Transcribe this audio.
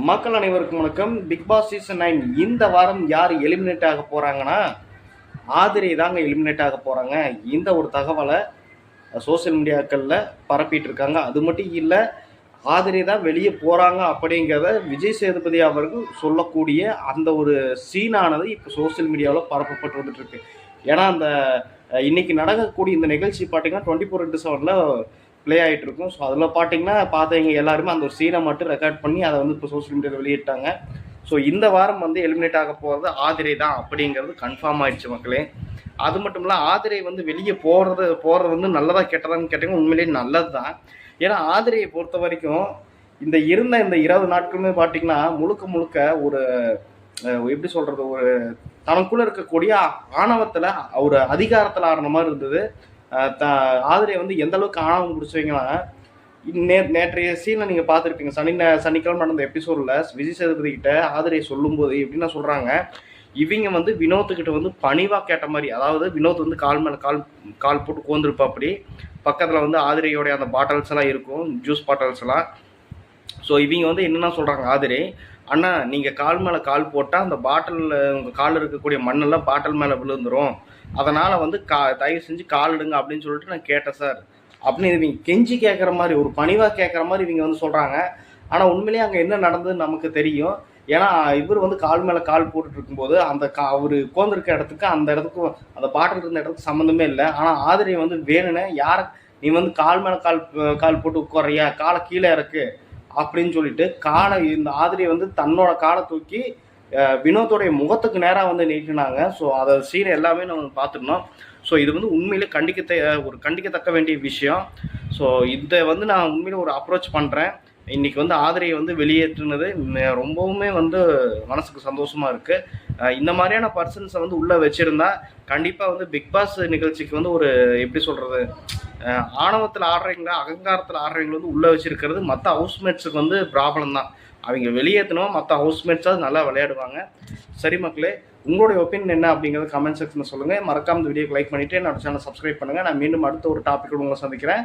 மக்கள் அனைவருக்கும் வணக்கம். பிக் பாஸ் சீசன் 9 இந்த வாரம் யார் எலிமினேட் ஆக போகிறாங்கன்னா ஆதிரை தாங்க எலிமினேட் ஆக போகிறாங்க. இந்த ஒரு தகவலை சோசியல் மீடியாக்களில் பரப்பிட்டு இருக்காங்க. அது மட்டும் இல்லை, ஆதிரை தான் வெளியே போகிறாங்க அப்படிங்கிறத விஜய் சேதுபதி அவர்கள் சொல்லக்கூடிய அந்த ஒரு சீனானது இப்போ சோசியல் மீடியாவில் பரப்பப்பட்டு வந்துட்டுருக்கு. ஏன்னா அந்த இன்னைக்கு நடக்கக்கூடிய இந்த நிகழ்ச்சி பார்த்தீங்கன்னா 24/7 ப்ளே ஆகிட்டு இருக்கும். ஸோ அதில் பார்த்தீங்க எல்லாருமே அந்த ஒரு சீனை மட்டும் ரெக்கார்ட் பண்ணி அதை வந்து இப்போ சோசியல் மீடியாவில் வெளியிட்டாங்க. ஸோ இந்த வாரம் வந்து எலிமினேட் ஆக போகிறது ஆதிரை தான் அப்படிங்கிறது கன்ஃபார்ம் ஆயிடுச்சு மக்களே. அது மட்டும் இல்லை, ஆதிரை வந்து வெளியே போகிறது வந்து நல்லதாக கெட்டதான்னு கேட்டிங்கன்னா உண்மையிலேயே நல்லது தான். ஏன்னா ஆதிரையை பொறுத்த வரைக்கும் இந்த 20 நாட்களுமே பார்த்தீங்கன்னா முழுக்க ஒரு எப்படி சொல்கிறது, ஒரு தனக்குள்ளே இருக்கக்கூடிய ஆணவத்தில் ஒரு அதிகாரத்தில் ஆடுற மாதிரி இருந்தது. ஆதிரை வந்து எந்த அளவுக்கு ஆணவம் பிடிச்சவங்கன்னா, நேற்றைய சீனை நீங்கள் பார்த்துருப்பீங்க. சனிக்கிழமை நடந்த எபிசோடில் விஜய் சேதுபதி கிட்ட ஆதிரை சொல்லும்போது எப்படின்னா சொல்கிறாங்க, இவங்க வந்து வினோத்துக்கிட்ட வந்து பணிவாக கேட்ட மாதிரி. அதாவது வினோத் வந்து கால் மேலே கால் போட்டு கோந்துருப்பா. அப்படி பக்கத்தில் வந்து ஆதிரையோடைய அந்த பாட்டில்ஸ் எல்லாம் இருக்கும், ஜூஸ் பாட்டில்ஸ் எல்லாம். ஸோ இவங்க வந்து என்னென்னா சொல்கிறாங்க, ஆதிரை அண்ணா நீங்கள் கால் மேலே கால் போட்டால் அந்த பாட்டிலில் உங்கள் காலில் இருக்கக்கூடிய மண்ணெல்லாம் பாட்டில் மேலே விழுந்துடும், அதனால் வந்து தயவு செஞ்சு கால் எடுங்க அப்படின்னு சொல்லிட்டு நான் கேட்டேன் சார் அப்படின்னு இவங்க கெஞ்சி கேட்குற மாதிரி, ஒரு பணிவாக கேட்குற மாதிரி இவங்க வந்து சொல்கிறாங்க. ஆனால் உண்மையிலேயே அங்கே என்ன நடந்ததுன்னு நமக்கு தெரியும். ஏன்னா இவர் வந்து கால் மேலே கால் போட்டுட்டு இருக்கும்போது அந்த அவர் உட்காந்துருக்க இடத்துக்கு அந்த இடத்துக்கும் அந்த பாட்டில் இருந்த இடத்துக்கு சம்மந்தமே இல்லை. ஆனால் ஆதிரை வந்து வேணும்னே நீ வந்து கால் மேலே கால் போட்டு உட்காரியா, காலை கீழே இறக்கு அப்படின்னு சொல்லிட்டு இந்த ஆதிரை வந்து தன்னோட காலை தூக்கி வினோத்தோடைய முகத்துக்கு நேராக வந்து நீட்டினாங்க. ஸோ அதை சீனை எல்லாமே நம்ம பார்த்துக்கணும். ஸோ இது வந்து உண்மையிலே கண்டிக்கத்தக்க வேண்டிய விஷயம். ஸோ இதை வந்து நான் உண்மையிலே ஒரு அப்ரோச் பண்ணுறேன். இன்றைக்கி வந்து ஆதிரையை வந்து வெளியேற்றினது ரொம்பவுமே வந்து மனசுக்கு சந்தோஷமாக இருக்குது. இந்த மாதிரியான பர்சன்ஸை வந்து உள்ளே வச்சுருந்தா கண்டிப்பாக வந்து பிக் பாஸ் நிகழ்ச்சிக்கு வந்து ஒரு எப்படி சொல்கிறது, ஆணவத்தில் ஆடுறவங்கள அகங்காரத்தில் ஆடுறவங்களை வந்து உள்ளே வச்சுருக்கிறது மற்ற ஹவுஸ்மேட்ஸுக்கு வந்து ப்ராப்ளம் தான். அவங்க வெளியேற்றணும், மற்ற ஹவுஸ்மேட்ஸாக நல்லா விளையாடுவாங்க. சரி மக்களே, உங்களுடைய ஒப்பீனியன் என்ன அப்படிங்கிறது கமெண்ட் செக்ஷனில் சொல்லுங்கள். மறக்காம இந்த வீடியோக்கு லைக் பண்ணிவிட்டு என்னோட சேனல் சப்ஸ்கிரைப் பண்ணுங்கள். நான் மீண்டும் அடுத்த ஒரு டாப்பிக்கோடு உங்களை சந்திக்கிறேன்.